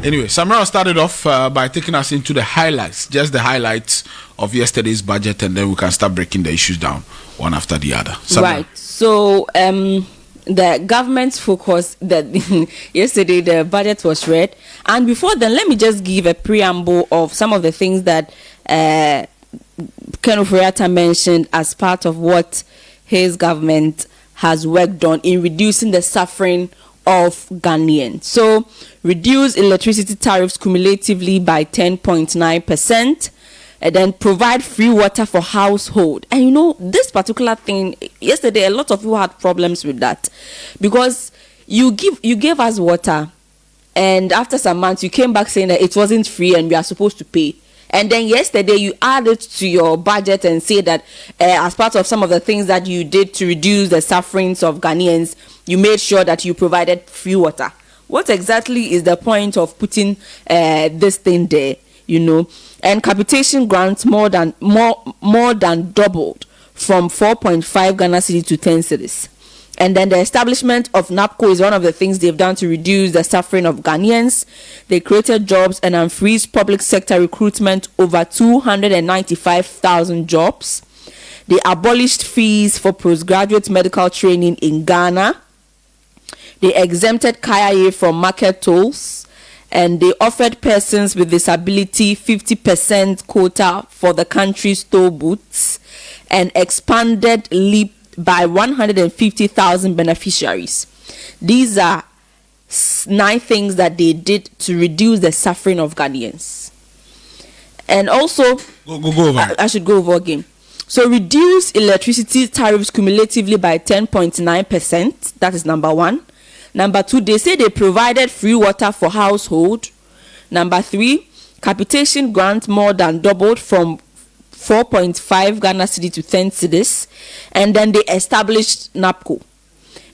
Anyway, Samara started off by taking us into the highlights, just the highlights of yesterday's budget, and then we can start breaking the issues down one after the other. Samara. Right. So, the government's focus that yesterday the budget was read, and before then, let me just give a preamble of some of the things that Ken Ofori-Atta mentioned as part of what his government has worked on in reducing the suffering of Ghanaians. So, reduce electricity tariffs cumulatively by 10.9%, and then provide free water for household. And you know, this particular thing, yesterday, a lot of people had problems with that, because you gave us water, and after some months, you came back saying that it wasn't free and we are supposed to pay. And then yesterday, you added to your budget and say that as part of some of the things that you did to reduce the sufferings of Ghanaians, you made sure that you provided free water. What exactly is the point of putting this thing there? You know, and capitation grants more than doubled from 4.5 Ghana cedi to 10 cedis. And then the establishment of NAPCO is one of the things they've done to reduce the suffering of Ghanaians. They created jobs and unfreezed public sector recruitment, over 295,000 jobs. They abolished fees for postgraduate medical training in Ghana. They exempted KIA from market tolls. And they offered persons with disability 50% quota for the country's toll booths, and expanded LEAP by 150,000 beneficiaries. These are 9 things that they did to reduce the suffering of Ghanaians. And also, go over. I should go over again. So, reduce electricity tariffs cumulatively by 10.9%. That is number 1. Number 2, they say they provided free water for household. Number 3, capitation grant more than doubled from 4.5 Ghana cedi to 10 cedis. And then they established NAPCO.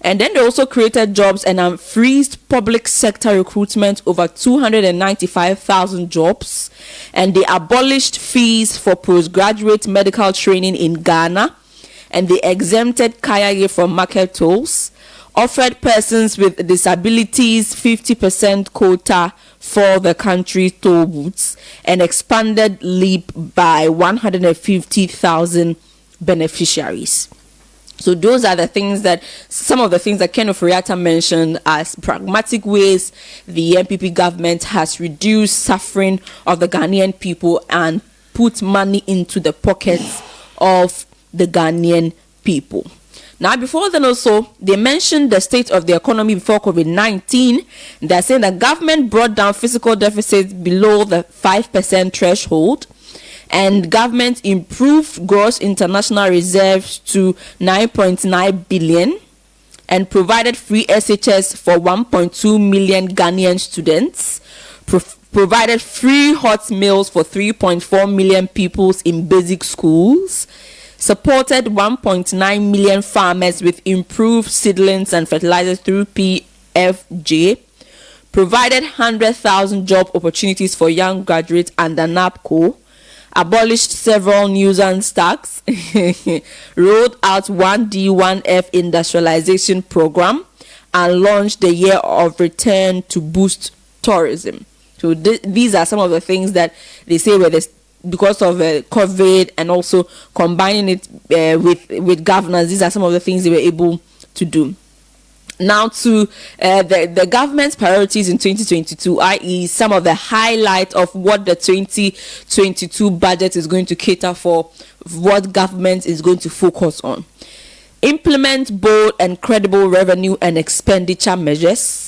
And then they also created jobs and unfreezed public sector recruitment, over 295,000 jobs. And they abolished fees for postgraduate medical training in Ghana. And they exempted KIA from market tolls. Offered persons with disabilities 50% quota for the country's toll booths, and expanded LEAP by 150,000 beneficiaries. So those are the things that, some of the things that Ken Ofori-Atta mentioned as pragmatic ways the NPP government has reduced suffering of the Ghanaian people and put money into the pockets of the Ghanaian people. Now, before then also, they mentioned the state of the economy before COVID-19. They're saying the government brought down fiscal deficits below the 5% threshold, and government improved gross international reserves to 9.9 billion, and provided free SHS for 1.2 million Ghanaian students, provided free hot meals for 3.4 million pupils in basic schools, supported 1.9 million farmers with improved seedlings and fertilizers through PFJ, provided 100,000 job opportunities for young graduates under NAPCO, abolished several nuisance tax, rolled out 1D1F industrialization program, and launched the Year of Return to boost tourism. So these are some of the things that they say were because of COVID, and also combining it with governance. These are some of the things they were able to do. Now to the government's priorities in 2022, i.e. some of the highlight of what the 2022 budget is going to cater for, what government is going to focus on. Implement bold and credible revenue and expenditure measures.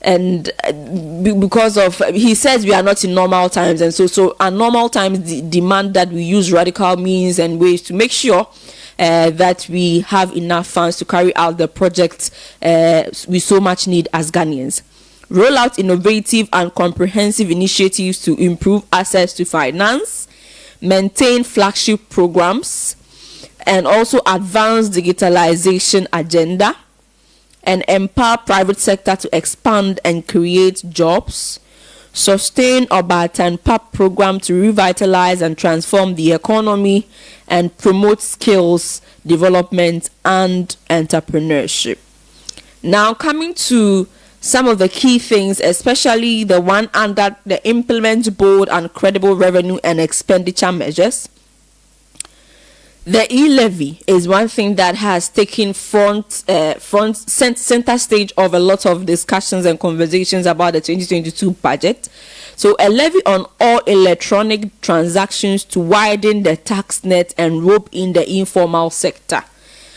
And because of, he says we are not in normal times, and so our normal times demand that we use radical means and ways to make sure that we have enough funds to carry out the projects we so much need as Ghanaians. Roll out innovative and comprehensive initiatives to improve access to finance, maintain flagship programs, and also advance digitalization agenda, and empower private sector to expand and create jobs. Sustain Obata and PAP program to revitalize and transform the economy, and promote skills development and entrepreneurship. Now, coming to some of the key things, especially the one under the Implement Bold and Credible Revenue and Expenditure Measures. The e-levy is one thing that has taken center stage of a lot of discussions and conversations about the 2022 budget. So a levy on all electronic transactions to widen the tax net and rope in the informal sector.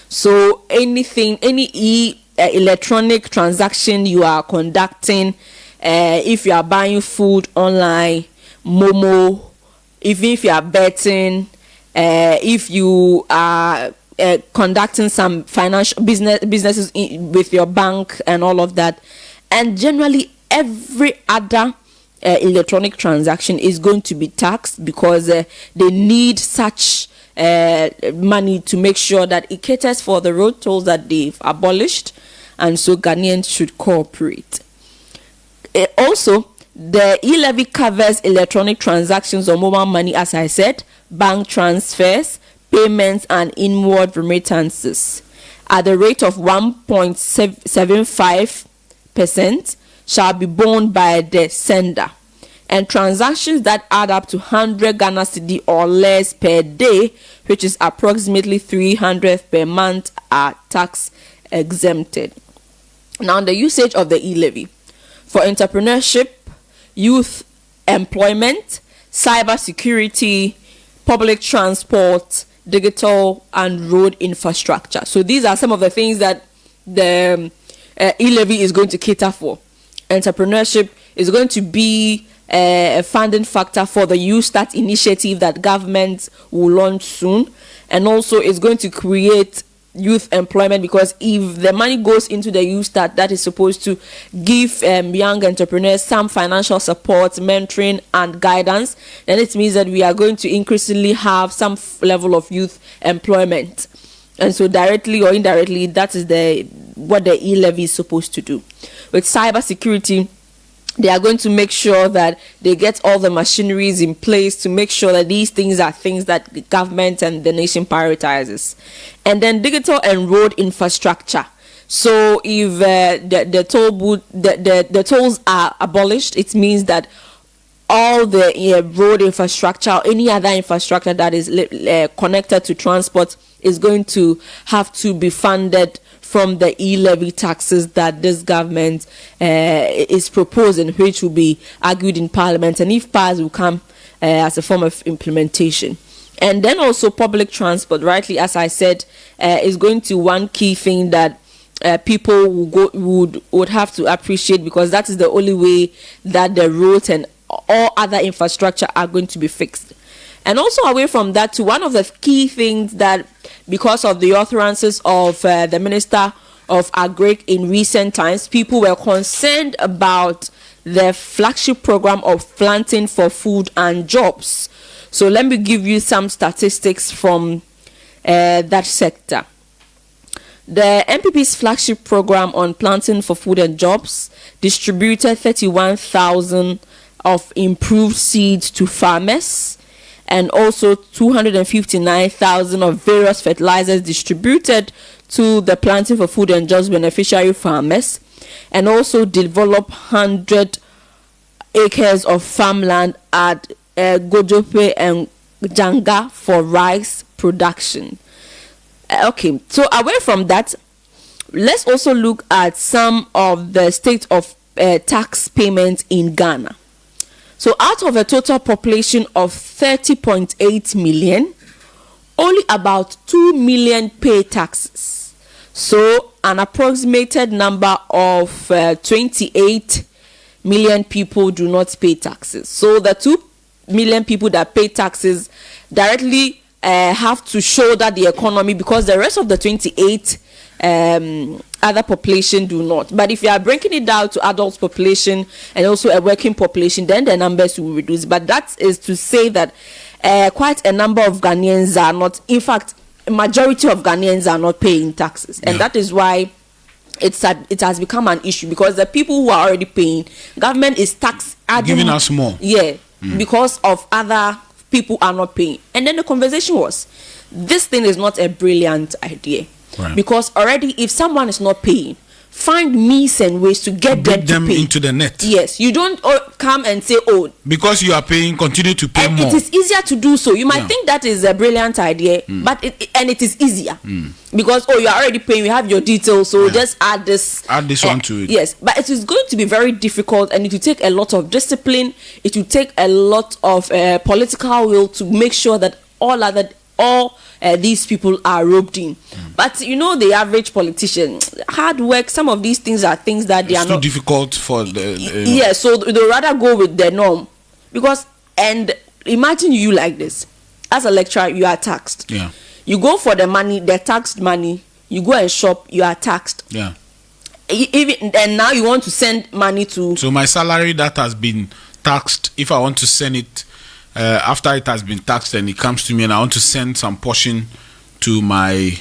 So any electronic transaction you are conducting, if you are buying food online, Momo, even if you are betting, if you are conducting some financial businesses with your bank and all of that, and generally every other electronic transaction is going to be taxed, because they need such money to make sure that it caters for the road tolls that they've abolished, and so Ghanaians should cooperate. Also, the e-levy covers electronic transactions on mobile money, as I said, bank transfers, payments, and inward remittances at the rate of 1.75% shall be borne by the sender. And transactions that add up to 100 Ghana cedi or less per day, which is approximately 300 per month, are tax exempted. Now, the usage of the e-levy for entrepreneurship, youth employment, cyber security, public transport, digital and road infrastructure. So these are some of the things that the e-levy is going to cater for. Entrepreneurship is going to be a funding factor for the Youth Start initiative that government will launch soon, and also it's going to create youth employment, because if the money goes into the Youth Start, that is supposed to give young entrepreneurs some financial support, mentoring and guidance, then it means that we are going to increasingly have some level of youth employment. And so directly or indirectly, that is what the e-levy is supposed to do. With cyber security, they are going to make sure that they get all the machineries in place to make sure that these things are things that the government and the nation prioritizes. And then digital and road infrastructure. So if the tolls are abolished, it means that all the road infrastructure or any other infrastructure that is connected to transport is going to have to be funded from the e-levy taxes that this government is proposing, which will be argued in Parliament, and if passed, will come as a form of implementation. And then also public transport, rightly as I said, is going to one key thing that people would have to appreciate, because that is the only way that the roads and all other infrastructure are going to be fixed. And also away from that, to one of the key things that, because of the utterances of the Minister of Agric in recent times, people were concerned about the flagship program of Planting for Food and Jobs. So let me give you some statistics from that sector. The MPP's flagship program on Planting for Food and Jobs distributed 31,000 of improved seeds to farmers, and also 259,000 of various fertilizers distributed to the Planting for Food and Jobs beneficiary farmers, and also develop 100 acres of farmland at Gojope and Janga for rice production. Okay, so away from that, let's also look at some of the state of tax payments in Ghana. So out of a total population of 30.8 million, only about 2 million pay taxes. So an approximated number of 28 million people do not pay taxes. So the 2 million people that pay taxes directly have to shoulder the economy, because the rest of the 28 other population do not. But if you are breaking it down to adult population and also a working population, then the numbers will reduce. But that is to say that quite a number of Ghanaians are not, in fact, a majority of Ghanaians are not paying taxes. And that is why it has become an issue, because the people who are already paying, government is giving us more. Because of other people are not paying. And then the conversation was, this thing is not a brilliant idea. Right. Because already if someone is not paying, find means and ways to get them to pay. Into the net. Yes, you don't come and say, oh, because you are paying, continue to pay and more. It is easier to do so. You might think that is a brilliant idea, but it is easier because you are already paying. You have your details, so just add this one to it. Yes, but it is going to be very difficult, and it will take a lot of discipline. It will take a lot of political will to make sure that all these people are roped in. But the average politician, hard work, some of these things are things that they are not too difficult for the so they rather go with the norm. Because, and imagine you like this, as a lecturer, you are taxed. Yeah. You go for the money, the taxed money, you go and shop, you are taxed. Yeah. Even and now you want to send money to, so my salary that has been taxed, if I want to send it after it has been taxed and it comes to me and I want to send some portion to my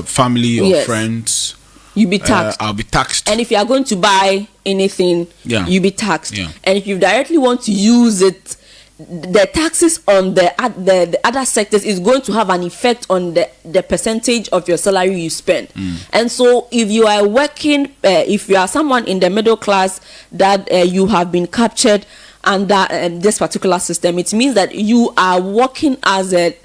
family or friends, you be taxed. I'll be taxed. And if you are going to buy anything, you be taxed. Yeah. And if you directly want to use it, the taxes on the other sectors is going to have an effect on the percentage of your salary you spend. And so if you are working, if you are someone in the middle class that you have been captured under this particular system, it means that you are working as a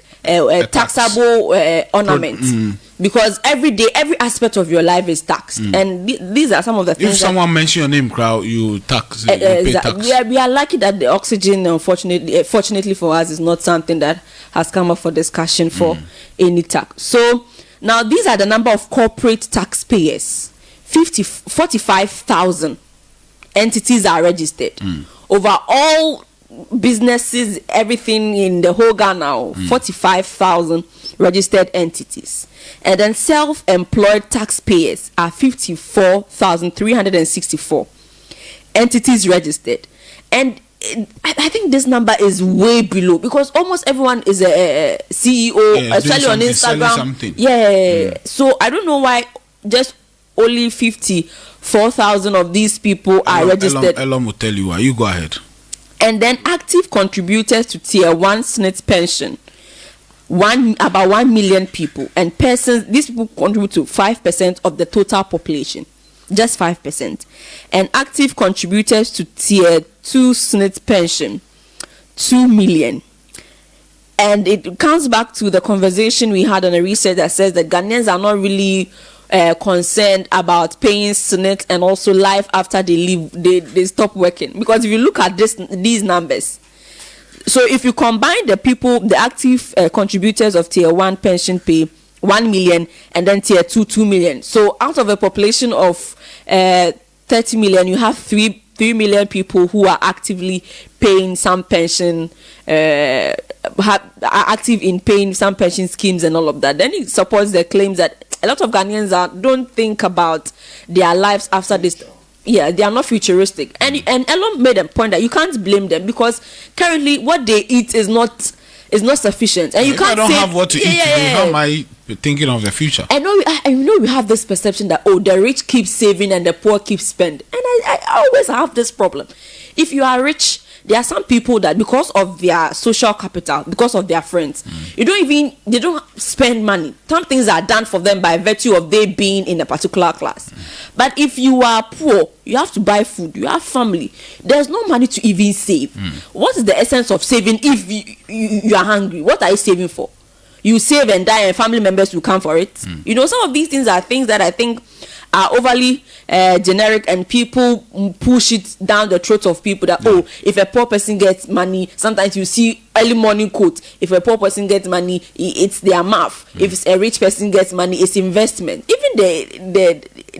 taxable ornament. Because every day, every aspect of your life is taxed, and these are some of the things. If someone mentions your name, crowd, you tax. You pay tax. We are lucky that the oxygen, fortunately for us, is not something that has come up for discussion for any tax. So now these are the number of corporate taxpayers. 45,000 entities are registered over all businesses, everything in the whole Ghana. 45,000 registered entities. And then self-employed taxpayers are 54,364 entities registered. And I think this number is way below because almost everyone is a CEO, especially on Instagram. So I don't know why just only 54,000 of these people are registered. Elon will tell you why. You go ahead. And then active contributors to Tier 1 SNIT pension. About 1 million people, and persons, these people contribute to 5% of the total population, just 5%. And active contributors to Tier 2 SNIT pension, 2 million. And it comes back to the conversation we had on a research that says that Ghanaians are not really concerned about paying SNIT and also life after they leave, they stop working. Because if you look at these numbers, so if you combine the people, the active contributors of Tier 1 pension pay 1 million and then Tier 2 2 million. So out of a population of 30 million, you have 3 million people who are actively paying some pension, are active in paying some pension schemes and all of that. Then it supports the claims that a lot of Ghanaians don't think about their lives after this. Yeah, they are not futuristic. And Elon made a point that you can't blame them because currently what they eat is not sufficient. And you can't I don't have what to eat today, how am I thinking of the future? I know we have this perception that the rich keep saving and the poor keep spending. And I always have this problem. If you are rich, there are some people that because of their social capital, because of their friends, they don't spend money. Some things are done for them by virtue of they being in a particular class. But if you are poor, you have to buy food, you have family, there's no money to even save. What is the essence of saving if you are hungry? What are you saving for? You save and die and family members will come for it. Some of these things are things that I think are overly generic, and people push it down the throat of people that if a poor person gets money, sometimes you see early morning quote, if a poor person gets money, it's their mouth. If it's a rich person gets money, it's investment. Even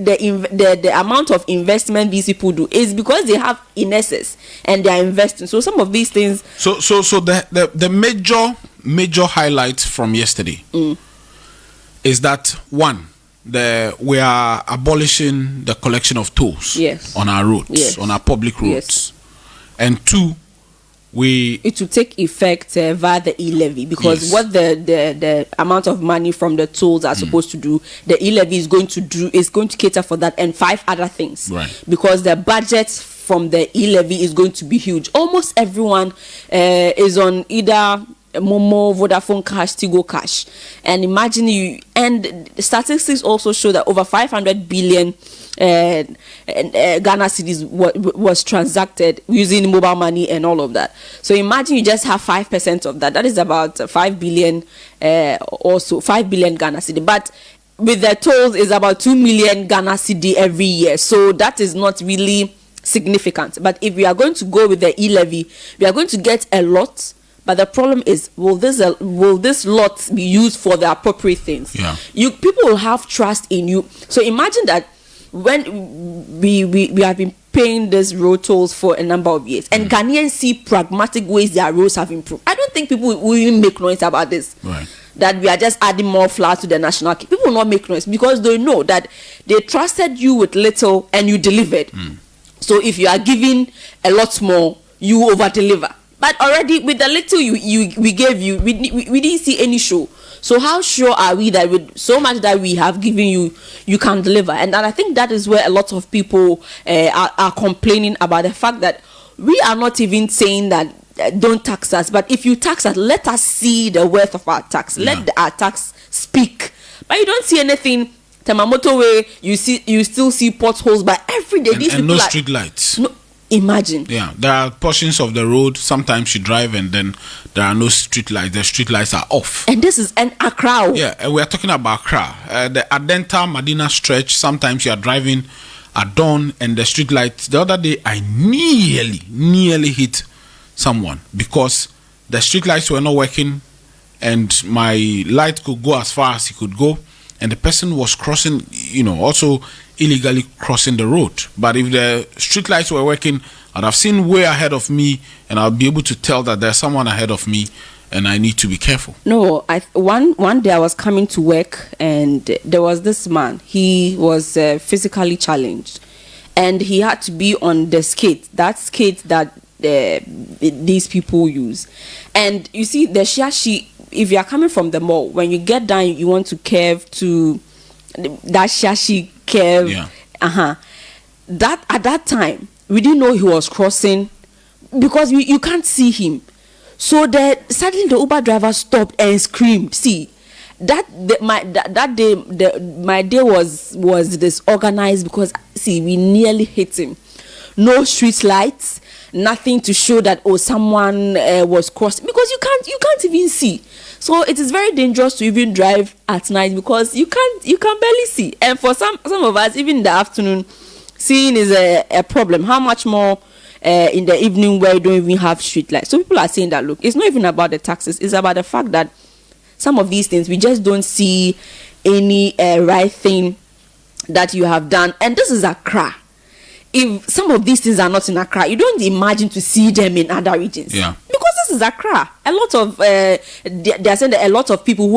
the amount of investment these people do is because they have in excess and they are investing. So some of these things, so the major highlights from yesterday is that one, we are abolishing the collection of tolls on our roads, on our public roads, and two, it will take effect via the e-levy because what the amount of money from the tolls are supposed to do, the e-levy is going to cater for that and 5 other things, because the budget from the e-levy is going to be huge. Almost everyone is on either Momo, Vodafone Cash, Tigo Cash, and imagine and statistics also show that over 500 billion Ghana cedis was transacted using mobile money and all of that. So imagine you just have 5% of that. That is about 5 billion, also 5 billion Ghana cedi. But with the tolls, is about 2 million Ghana cedi every year. So that is not really significant. But if we are going to go with the e-levy, we are going to get a lot. But the problem is, will this lot be used for the appropriate things? Yeah. People will have trust in you. So imagine that when we have been paying these road tolls for a number of years, and Ghanaians see pragmatic ways their roads have improved. I don't think people will even make noise about this. Right. That we are just adding more flowers to the national cake. People will not make noise because they know that they trusted you with little and you delivered. So if you are giving a lot more, you over deliver. But already with the little we gave you, we didn't see any show. So how sure are we that with so much that we have given you, you can deliver? And I think that is where a lot of people are complaining about the fact that we are not even saying that don't tax us. But if you tax us, let us see the worth of our tax. Let our tax speak. But you don't see anything. Temamoto way, you still see potholes. But every day these and people no street lights. No, imagine. Yeah, there are portions of the road. Sometimes you drive and then there are no street lights. The street lights are off. And this is an Accra. Yeah, and we are talking about Accra. The Adenta Medina stretch. Sometimes you are driving at dawn and the street lights. The other day I nearly hit someone because the street lights were not working and my light could go as far as it could go. And the person was crossing, also illegally crossing the road. But if the street lights were working, I'd have seen way ahead of me, and I'll be able to tell that there's someone ahead of me, and I need to be careful. No, one day I was coming to work, and there was this man. He was physically challenged, and he had to be on the skate. That skate that these people use, and you see the shashi. If you are coming from the mall, when you get down, you want to curve to that shashi curve. Yeah. That at that time, we didn't know he was crossing because you can't see him. So suddenly the Uber driver stopped and screamed. See, that day, my day was disorganized because we nearly hit him. No street lights. Nothing to show that someone was crossing because you can't even see. So it is very dangerous to even drive at night because you can barely see. And for some of us, even in the afternoon, seeing is a problem. How much more in the evening where you don't even have street lights? So people are saying that, look, it's not even about the taxes. It's about the fact that some of these things we just don't see any right thing that you have done. And this is Accra. If some of these things are not in Accra, you don't imagine to see them in other regions. Yeah. Because this is Accra. A lot of they are saying that a lot of people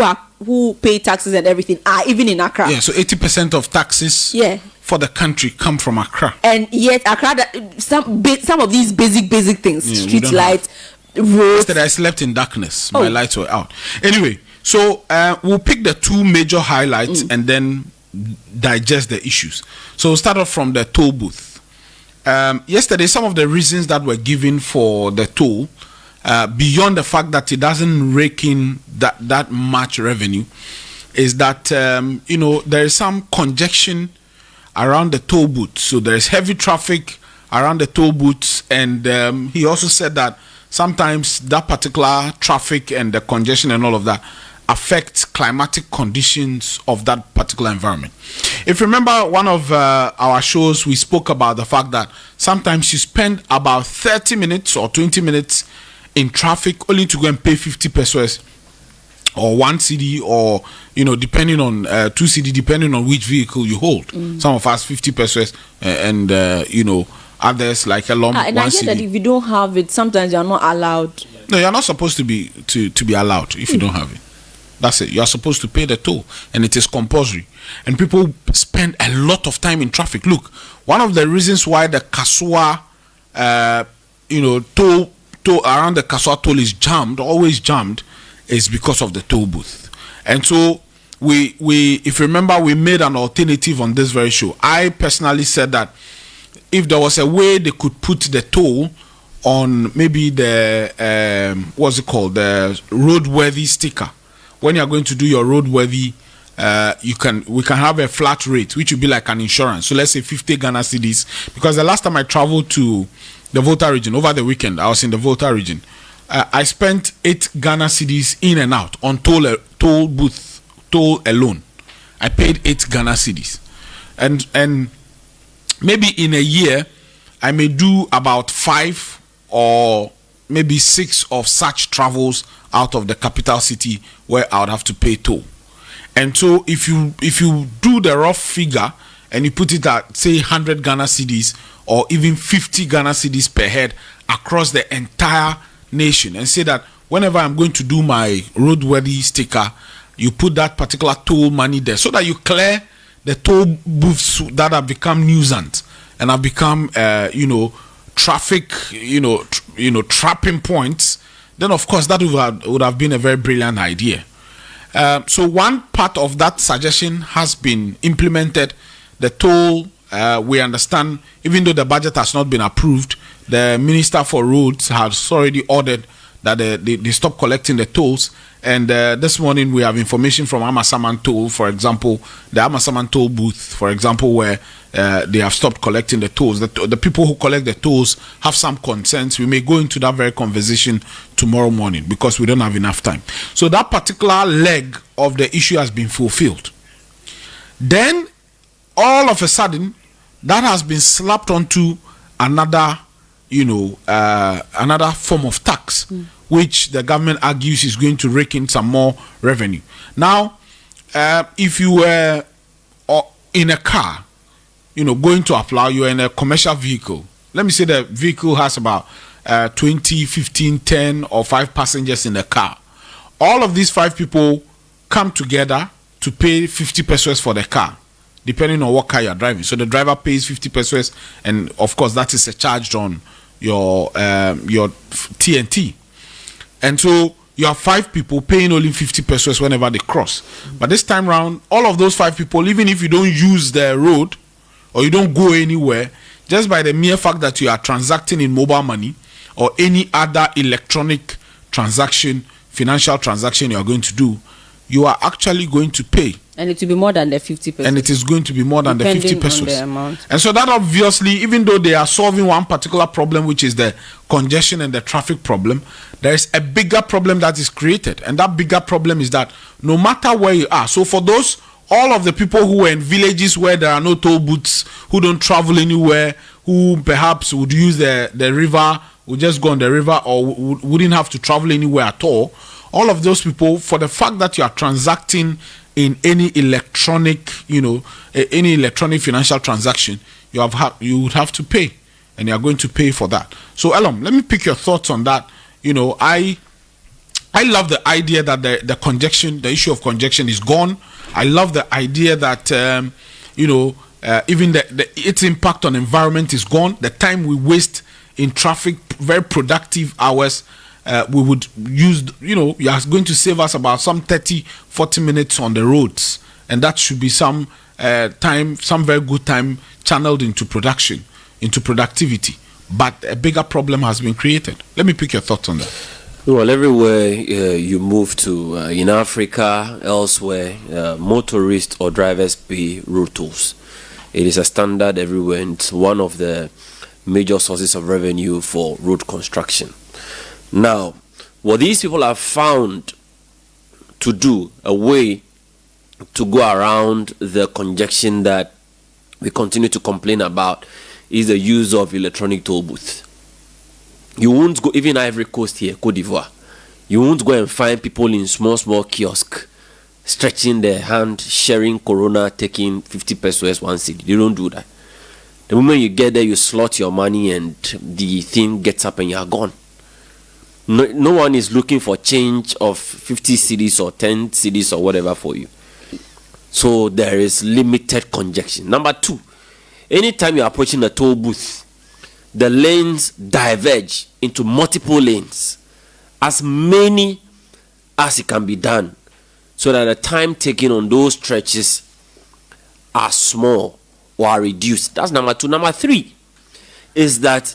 who pay taxes and everything are even in Accra. Yeah. So 80% of taxes for the country come from Accra. And yet Accra, some of these basic things, street lights, roads. Yesterday I slept in darkness. My lights were out. Anyway, so we'll pick the two major highlights and then digest the issues. So we'll start off from the toll booth. Yesterday, some of the reasons that were given for the toll, beyond the fact that it doesn't rake in that much revenue, is that there is some congestion around the toll booth. So there is heavy traffic around the toll booths, and he also said that sometimes that particular traffic and the congestion and all of that affects climatic conditions of that particular environment. If you remember one of our shows, we spoke about the fact that sometimes you spend about 30 minutes or 20 minutes in traffic only to go and pay 50 pesos or 1 cedi or, depending on 2 cedi, depending on which vehicle you hold. Some of us 50 pesos and, others like a lump. And I get that if you don't have it, sometimes you're not allowed. No, you're not supposed to be allowed if you don't have it. That's it. You are supposed to pay the toll, and it is compulsory. And people spend a lot of time in traffic. Look, one of the reasons why the Kasua, toll around the Kasua toll is always jammed, is because of the toll booth. And so we if you remember, we made an alternative on this very show. I personally said that if there was a way they could put the toll on maybe the the roadworthy sticker. When you're going to do your roadworthy we can have a flat rate, which would be like an insurance. So let's say 50 Ghana cedis, because the last time I traveled to the Volta region over the weekend, I was in the Volta region. I spent 8 Ghana cedis in and out on toll alone. I paid 8 Ghana cedis, and maybe in a year I may do about 5 or maybe 6 of such travels out of the capital city where I would have to pay toll. And so if you do the rough figure and you put it at say 100 Ghana cedis or even 50 Ghana cedis per head across the entire nation, and say that whenever I'm going to do my roadworthy sticker, you put that particular toll money there so that you clear the toll booths that have become nuisance and have become traffic trapping points, then of course that would have been a very brilliant idea. So one part of that suggestion has been implemented. The toll, we understand, even though the budget has not been approved, the Minister for Roads has already ordered that they stop collecting the tolls. And this morning we have information from Amasaman Toll, for example, the Amasaman Toll booth, for example, where they have stopped collecting the tolls. The people who collect the tolls have some concerns. We may go into that very conversation tomorrow morning because we don't have enough time. So that particular leg of the issue has been fulfilled. Then all of a sudden, that has been slapped onto another form of tax, which the government argues is going to rake in some more revenue. Now, if you were in a car, going to apply, you're in a commercial vehicle. Let me say the vehicle has about 20, 15, 10 or 5 passengers in the car. All of these 5 people come together to pay 50 pesos for the car, depending on what car you're driving. So the driver pays 50 pesos, and of course that is a charge on your TNT. And so you have 5 people paying only 50 pesos whenever they cross. But this time round, all of those 5 people, even if you don't use the road or you don't go anywhere, just by the mere fact that you are transacting in mobile money or any other electronic transaction, financial transaction you are going to do, you are actually going to pay. And it will be more than the 50 pesos. And it is going to be more than the 50 pesos. On the amount. And so that obviously, even though they are solving one particular problem, which is the congestion and the traffic problem, there is a bigger problem that is created. And that bigger problem is that no matter where you are, so for those, all of the people who are in villages where there are no toll booths, who don't travel anywhere, who perhaps would use the river, would just go on the river, or wouldn't have to travel anywhere at all of those people, for the fact that you are transacting in any electronic, any electronic financial transaction, you would have to pay, and you are going to pay for that. So, Elom, let me pick your thoughts on that. I love the idea that the issue of congestion is gone. I love the idea that even its impact on environment is gone. The time we waste in traffic, very productive hours, we would use, you are going to save us about some 30-40 minutes on the roads, and that should be some time, some very good time channeled into production, into productivity. But a bigger problem has been created. Let me pick your thoughts on that. Well, everywhere you move to in Africa, elsewhere, motorists or drivers pay road tolls. It is a standard everywhere, and it's one of the major sources of revenue for road construction. Now, what these people have found to do, a way to go around the congestion that we continue to complain about, is the use of electronic toll booths. You won't go, even Ivory Coast here, Cote d'Ivoire, you won't go and find people in small kiosk stretching their hand, sharing Corona, taking 50 pesos one cedi. They don't do that. The moment you get there, you slot your money and the thing gets up and you're gone. No one is looking for change of 50 cedis or 10 cedis or whatever for you. So there is limited congestion. Number 2, anytime you're approaching a toll booth, the lanes diverge into multiple lanes, as many as it can be done, so that the time taken on those stretches are small or are reduced. That's number 2. Number 3 is that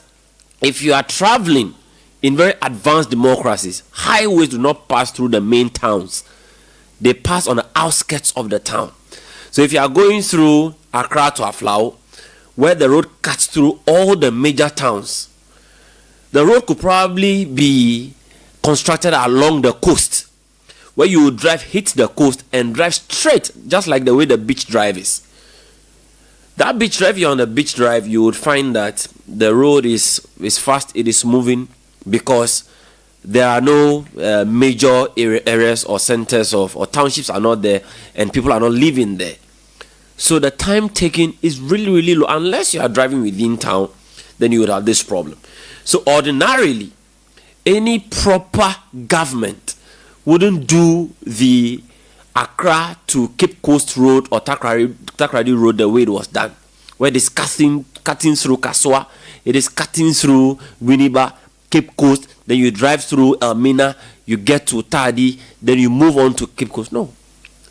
if you are traveling in very advanced democracies, highways do not pass through the main towns. they pass on the outskirts of the town. So if you are going through Accra to Aflao, where the road cuts through all the major towns, the road could probably be constructed along the coast, where you would hit the coast and drive straight, just like the way the beach drive is. That beach drive, you're on the beach drive, you would find that the road is fast, it is moving, because there are no major areas or centers or townships are not there, and people are not living there. So the time taken is really, really low. Unless you are driving within town, then you would have this problem. So ordinarily, any proper government wouldn't do the Accra to Cape Coast Road or Takoradi Road the way it was done, where it is cutting through Kaswa, it is cutting through Winneba, Cape Coast, then you drive through Elmina, you get to Tadi, then you move on to Cape Coast. No,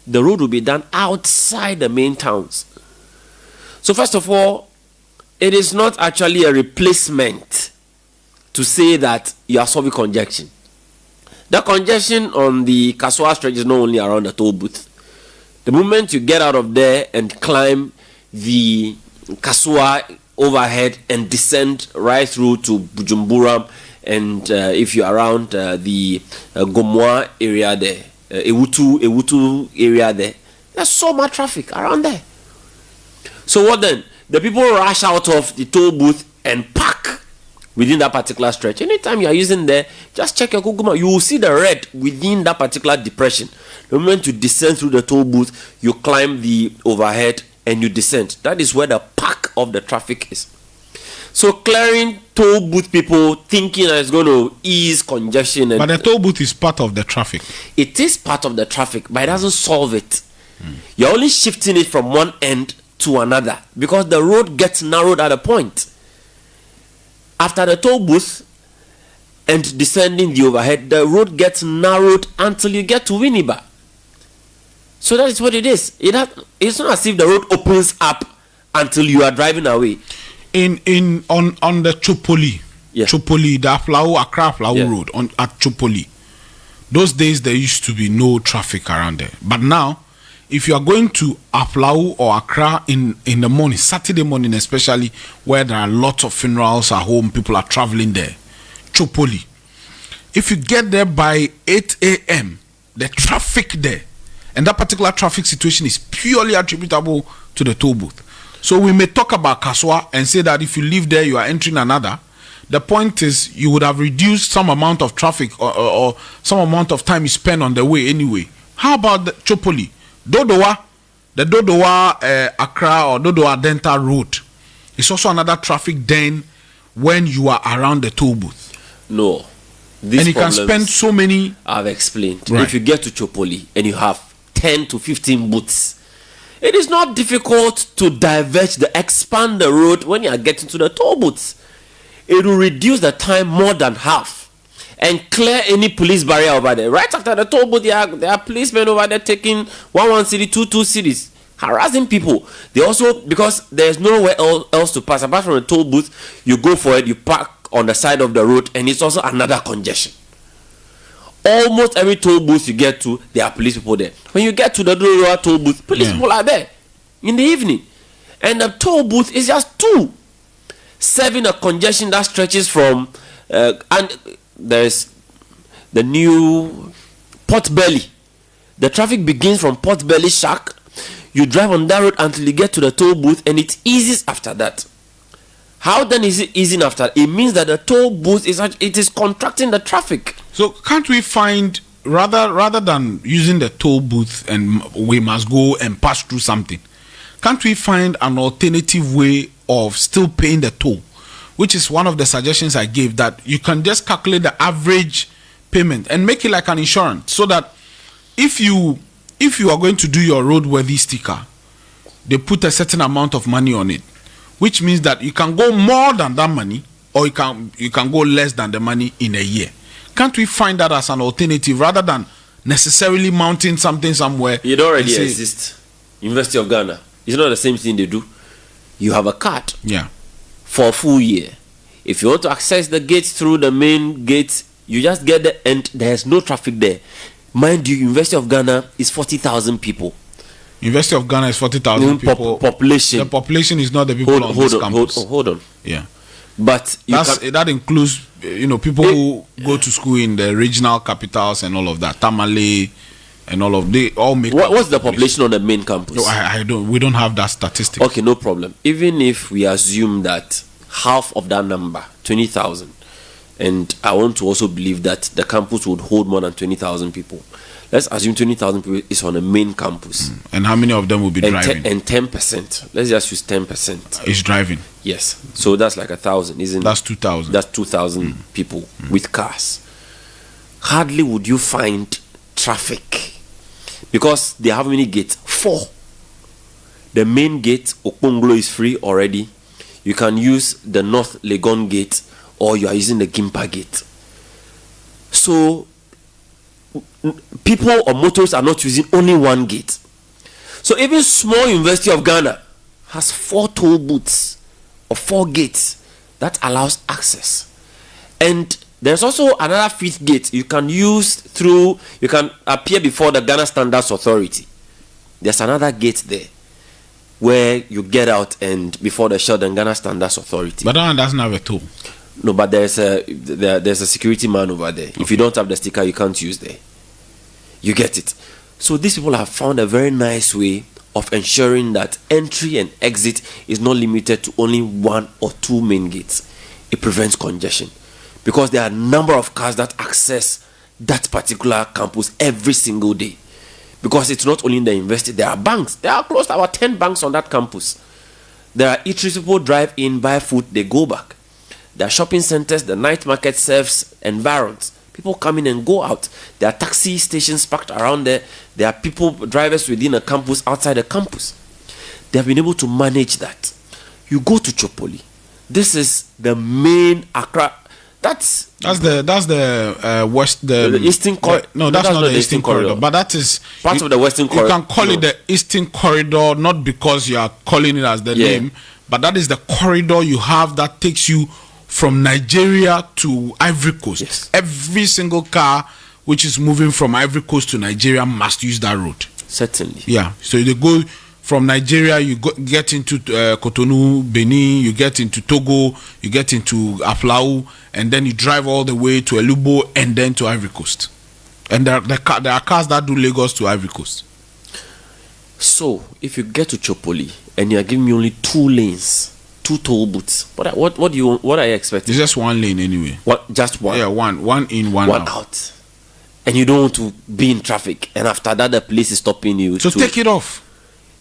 the road will be done outside the main towns. So first of all, it is not actually a replacement to say that you are solving congestion. The congestion on the Kaswa stretch is not only around the toll booth. The moment you get out of there and climb the Kaswa overhead and descend right through to Bujumbura, and if you're around the Gomwa area there, Ewutu area there, there's so much traffic around there. So what then? The people rush out of the toll booth and park within that particular stretch. Anytime you are using there, just check your Google Map. You will see the red within that particular depression. The moment you descend through the toll booth, you climb the overhead and you descend. That is where the park of the traffic is. So clearing toll booth people thinking that it's going to ease congestion. But the toll booth is part of the traffic. It is part of the traffic, but it doesn't solve it. You're only shifting it from one end to another, because the road gets narrowed at a point. After the toll booth and descending the overhead, the road gets narrowed until you get to Winneba. So that is what it is. It's not as if the road opens up until you are driving away. On the Chopoli, Chopoli, the Accra Aflao Road at Chopoli, those days there used to be no traffic around there. But now, if you are going to Aflao or Accra in the morning, Saturday morning especially, where there are lots of funerals at home, people are traveling there, Chopoli, if you get there by 8 a.m., the traffic there, and that particular traffic situation is purely attributable to the toll booth. So we may talk about Kaswa and say that if you live there, you are entering another. The point is, you would have reduced some amount of traffic or some amount of time you spend on the way anyway. How about the Chopoli? Dodowa, the Dodowa Accra or Dodowa Delta Road is also another traffic den when you are around the toll booth. No. And you can spend so many. I've explained. Right. If you get to Chopoli and you have 10 to 15 booths, it is not difficult to expand the road when you are getting to the toll booths. It will reduce the time more than half and clear any police barrier over there. Right after the toll booth, there are policemen over there taking 1 city, 2 cities, harassing people. They also, because there's nowhere else to pass apart from the toll booth, you go for it, you park on the side of the road, and it's also another congestion. Almost every toll booth you get to, there are police people there. When you get to the Dodowa toll booth, police people are there in the evening. And the toll booth is just 2, serving a congestion that stretches from, and there's the new Port Belly. The traffic begins from Port Belly Shack. You drive on that road until you get to the toll booth, and it eases after that. How then is it easing after? It means that the toll booth is contracting the traffic. So can't we find, rather than using the toll booth and we must go and pass through something, can't we find an alternative way of still paying the toll? Which is one of the suggestions I gave, that you can just calculate the average payment and make it like an insurance, so that if you are going to do your roadworthy sticker, they put a certain amount of money on it, which means that you can go more than that money, or you can go less than the money in a year. Can't we find that as an alternative rather than necessarily mounting something somewhere? It already exists. University of Ghana. It's not the same thing they do. You have a card. Yeah. For a full year. If you want to access the gates through the main gates, you just get there and there's no traffic there. Mind you, University of Ghana is 40,000 people. University of Ghana is 40,000 people. Population. The population is not the people on this campus. Hold on. Yeah. But that includes, people who go to school in the regional capitals and all of that. Tamale and all of they all make. What's the population on the main campus? No, we don't have that statistic. Okay, no problem. Even if we assume that half of that number, 20,000, and I want to also believe that the campus would hold more than 20,000 people. Let's assume 20,000 people is on the main campus. And how many of them will be driving? And 10%. Let's just use 10%. Is driving. Yes. So that's like 1,000, isn't it? That's 2,000. That's 2,000 people with cars. Hardly would you find traffic because they have many gates. 4. The main gate, Okponglo, is free already. You can use the North Legon gate or you are using the Gimpa gate. So people or motorists are not using only one gate. So even small University of Ghana has 4 toll booths or 4 gates that allows access. And there's also another 5th gate you can appear before the Ghana Standards Authority. There's another gate there where you get out and before the Sheldon Ghana Standards Authority. But that one doesn't have a toll. No, but there's a security man over there. Okay. If you don't have the sticker, you can't use there. You get it. So these people have found a very nice way of ensuring that entry and exit is not limited to only 1 or 2 main gates. It prevents congestion because there are a number of cars that access that particular campus every single day. Because it's not only in the university, there are banks. There are close to about 10 banks on that campus. There are eateries, people drive in, buy food, they go back. There are shopping centers, the night market serves environs. People come in and go out. There are taxi stations parked around there. There are drivers within a campus, outside the campus. They have been able to manage that. You go to Chopoli. This is the main Accra. That's the west, the eastern corridor. No, that's not the eastern corridor. But that is part of the western corridor. You can call it the eastern corridor, not because you are calling it as the name, but that is the corridor you have that takes you from Nigeria to Ivory Coast. Yes. Every single car which is moving from Ivory Coast to Nigeria must use that road. Certainly. Yeah. So they go from Nigeria, get into Cotonou, Benin, you get into Togo, you get into Aflau, and then you drive all the way to Elubo and then to Ivory Coast. And there are cars that do Lagos to Ivory Coast. So if you get to Chopoli and you are giving me only 2 lanes, 2 toll booths, what are you expecting? It's just 1 lane anyway. What? Just one? Yeah, one in, one out. And you don't want to be in traffic, and after that the police is stopping you. So take it off.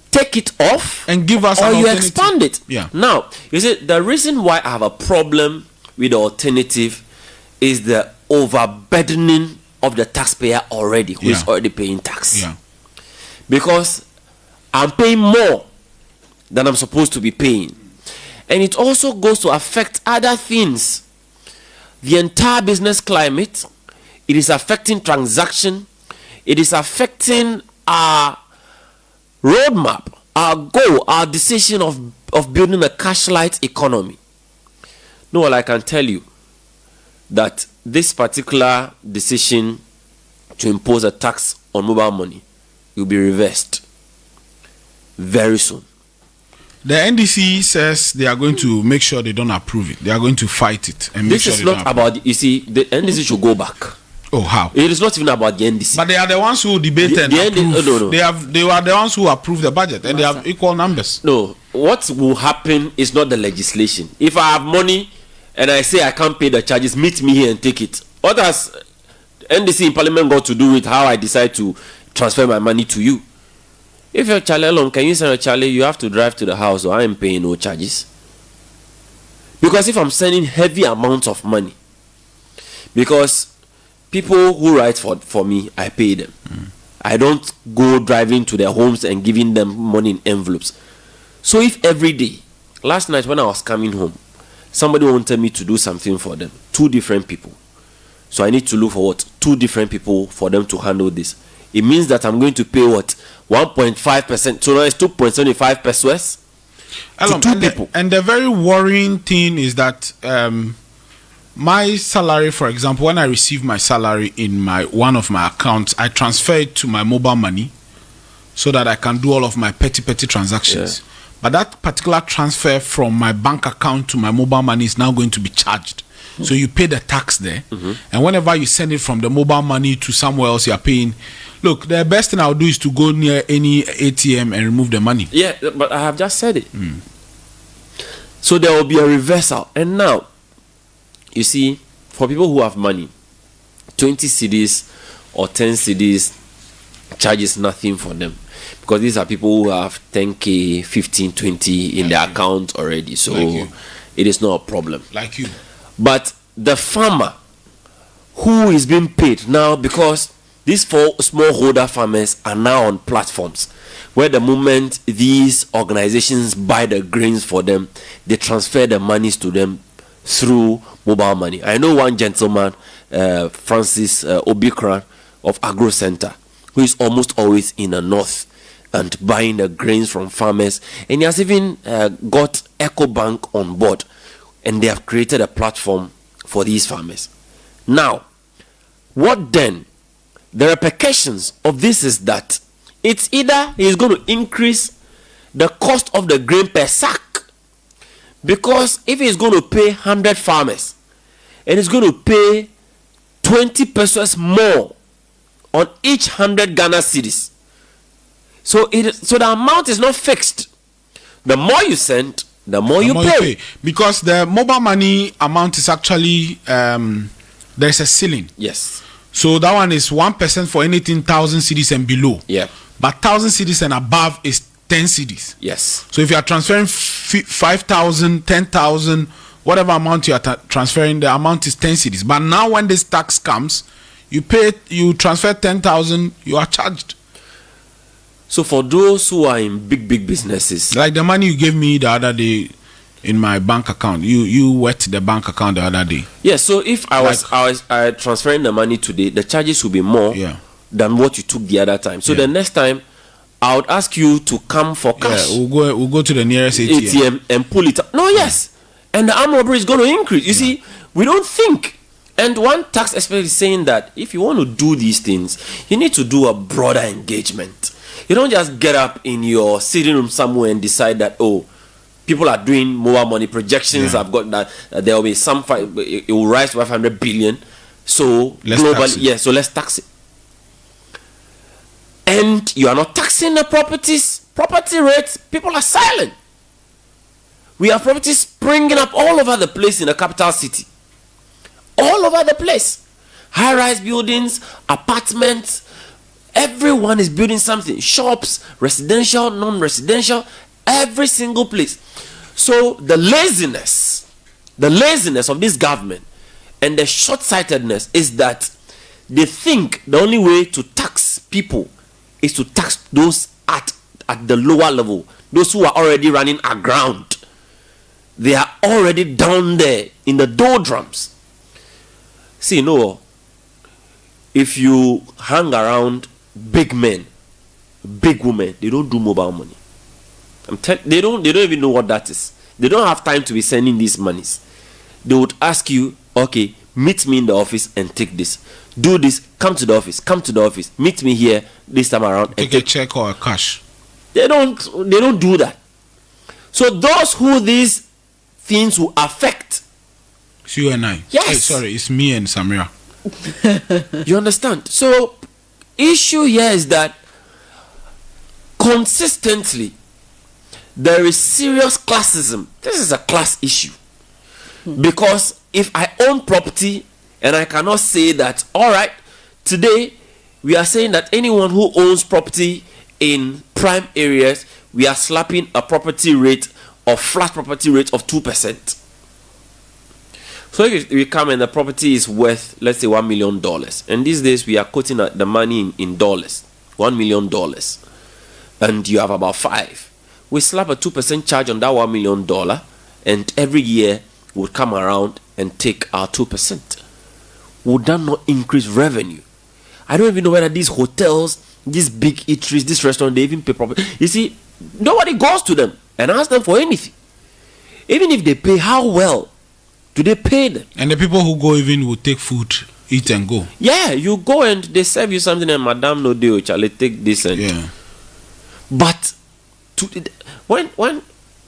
Take it off and give us or an you alternative. Expand it. Yeah. Now, you see, the reason why I have a problem with the alternative is the overburdening of the taxpayer already, who is already paying tax. Yeah. Because I'm paying more than I'm supposed to be paying. And it also goes to affect other things. The entire business climate, it is affecting transaction, it is affecting our roadmap, our goal, our decision of building a cash-light economy. No, well, I can tell you that this particular decision to impose a tax on mobile money will be reversed very soon. The NDC says they are going to make sure they don't approve it. They are going to fight it and make sure they don't approve it. This is not about, you see, the NDC should go back. Oh, how? It is not even about the NDC. But they are the ones who debate and approve. No. They are the ones who approve the budget, and they have equal numbers. No, what will happen is not the legislation. If I have money and I say I can't pay the charges, meet me here and take it. What has NDC in Parliament got to do with how I decide to transfer my money to you? If you're Charlie alone, can you send a Charlie? You have to drive to the house, or I am paying no charges. Because if I'm sending heavy amounts of money, because people who write for me, I pay them. I don't go driving to their homes and giving them money in envelopes. So if every day, last night when I was coming home, somebody wanted me to do something for them, 2 different people. So I need to look for 2 different people for them to handle this. It means that I'm going to pay 1.5%. So now it's 2.75 pesos to 2 people. And the very worrying thing is that my salary, for example, when I receive my salary in one of my accounts, I transfer it to my mobile money so that I can do all of my petty transactions. Yeah. But that particular transfer from my bank account to my mobile money is now going to be charged. Mm-hmm. So you pay the tax there. Mm-hmm. And whenever you send it from the mobile money to somewhere else, you're paying. Look, the best thing I'll do is to go near any ATM and remove the money. Yeah, but I have just said it. So there will be a reversal. And now, you see, for people who have money, 20 cedis or 10 cedis charges nothing for them. Because these are people who have 10K, 15, 20 in their account already. So it is not a problem. Like you. But the farmer who is being paid now, because these 4 smallholder farmers are now on platforms where the moment these organizations buy the grains for them, they transfer the monies to them through mobile money. I know one gentleman, Francis Obikran of Agro Center, who is almost always in the north and buying the grains from farmers, and he has even got EcoBank on board, and they have created a platform for these farmers. Now, what then? The repercussions of this is that it's either he's going to increase the cost of the grain per sack, because if he's going to pay 100 farmers and he's going to pay 20 pesos more on each 100 Ghana cedis, so the amount is not fixed. The more you send, the more you pay. Because the mobile money amount is actually there's a ceiling. Yes. So that one is 1% for anything 1,000 cedis and below. Yeah. But 1,000 cedis and above is 10 cedis. Yes. So if you are transferring 5,000, 10,000, whatever amount you are transferring, the amount is 10 cedis. But now when this tax comes, you transfer 10,000, you are charged. So for those who are in big businesses, like the money you gave me the other day in my bank account, you wet the bank account the other day. Yeah. So if I was transferring the money today, the charges will be more than what you took the other time. So the next time, I would ask you to come for cash. Yeah, we'll go to the nearest ATM and pull it up. No, yes. And the armed robbery is going to increase. You see, we don't think. And one tax expert is saying that if you want to do these things, you need to do a broader engagement. You don't just get up in your sitting room somewhere and decide that, oh, people are doing mobile money projections. I've got that there will be it will rise to 500 billion. So globally, so let's tax it. And you are not taxing the property rates. People are silent. We have properties springing up all over the place in the capital city. All over the place. High-rise buildings, apartments. Everyone is building something. Shops, residential, non-residential, every single place. So the laziness of this government and the short-sightedness is that they think the only way to tax people is to tax those at the lower level, those who are already running aground. They are already down there in the doldrums. See, no, if you hang around big men, big women, they don't do mobile money. They don't even know what that is. They don't have time to be sending these monies. They would ask you, okay, meet me in the office and take this. Do this, come to the office, meet me here this time around. Take a check or a cash. They don't do that. So those who these things will affect. It's you and I. Yes. Hey, sorry, it's me and Samira. You understand? So issue here is that consistently there is serious classism. This is a class issue. Because if I own property and I cannot say that, all right, today we are saying that anyone who owns property in prime areas, we are slapping a property rate or flat property rate of 2%. So if we come and the property is worth, let's say, $1 million, and these days we are quoting the money in dollars, $1 million, and you have about 5. We slap a 2% charge on that $1 million, and every year would come around and take our 2%. Would that not increase revenue? I don't even know whether these hotels, these big eateries, this restaurant, they even pay property. You see, nobody goes to them and asks them for anything. Even if they pay, how well Do they pay them? And the people who go even will take food, eat and go. Yeah, you go and they serve you something and Madame no deal, Charlie, take this and yeah. But when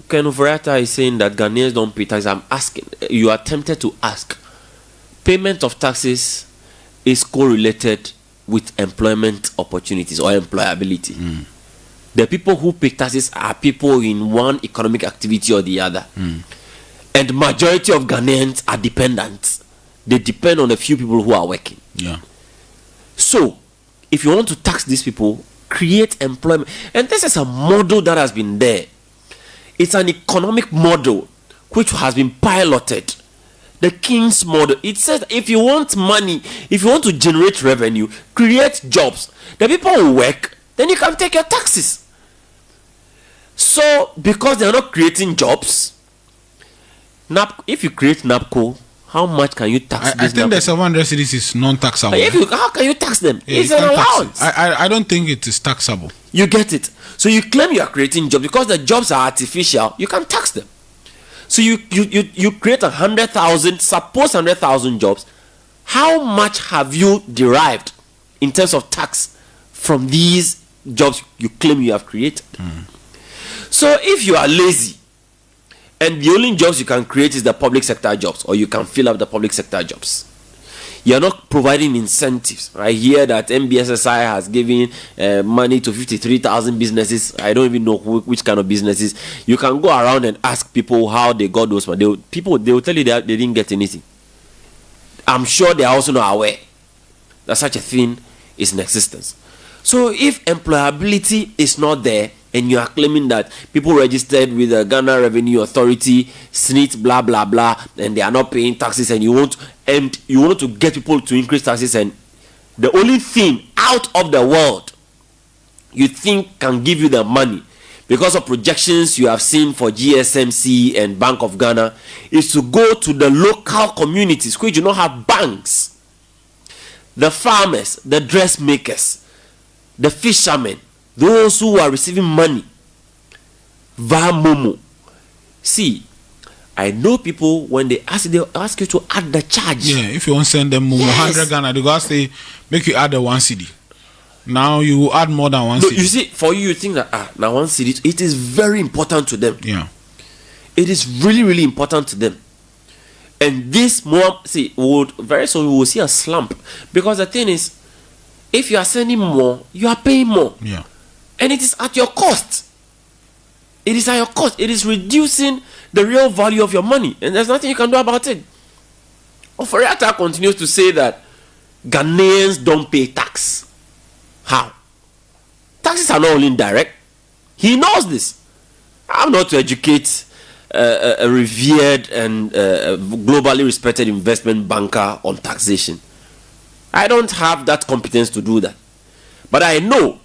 Ken Oforiatta is saying that Ghanaians don't pay taxes, I'm asking, you are tempted to ask, payment of taxes is correlated with employment opportunities or employability. The people who pay taxes are people in one economic activity or the other. And majority of Ghanaians are dependents. They depend on a few people who are working. Yeah. So, if you want to tax these people, create employment. And this is a model that has been there. It's an economic model which has been piloted. The King's model. It says if you want money, if you want to generate revenue, create jobs. The people who work, then you can take your taxes. So, because they are not creating jobs, if you create NAPCO, how much can you tax I think the 700 cedis is non-taxable. How can you tax them? Yeah, it's an allowance. I don't think it is taxable. You get it. So you claim you are creating jobs because the jobs are artificial. You can tax them. So you create 100,000. Suppose 100,000 jobs. How much have you derived in terms of tax from these jobs you claim you have created? So if you are lazy and the only jobs you can create is the public sector jobs, or you can fill up the public sector jobs, you are not providing incentives. I hear that MBSSI has given money to 53,000 businesses. I don't even know which kind of businesses. You can go around and ask people how they got those money. They will tell you that they didn't get anything. I'm sure they are also not aware that such a thing is in existence. So if employability is not there, and you are claiming that people registered with the Ghana Revenue Authority, SNIT, blah blah blah, and they are not paying taxes, and you want to get people to increase taxes, and the only thing out of the world you think can give you the money because of projections you have seen for GSMC and Bank of Ghana is to go to the local communities which do not have banks, the farmers, the dressmakers, the fishermen, those who are receiving money via Momo. See, I know people when they ask you to add the charge. Yeah, if you want to send them Momo 100 Ghana, they go ask they make you add the 1 cedi. Now you add more than 1 cedi. You see, for you think that now 1 cedi, it is very important to them. Yeah, it is really, really important to them. And this more, very soon we will see a slump, because the thing is, if you are sending more, you are paying more. Yeah. And it is at your cost. It is at your cost. It is reducing the real value of your money. And there's nothing you can do about it. Oforiatta continues to say that Ghanaians don't pay tax. How? Taxes are not only indirect. He knows this. I'm not to educate a revered and globally respected investment banker on taxation. I don't have that competence to do that. But I know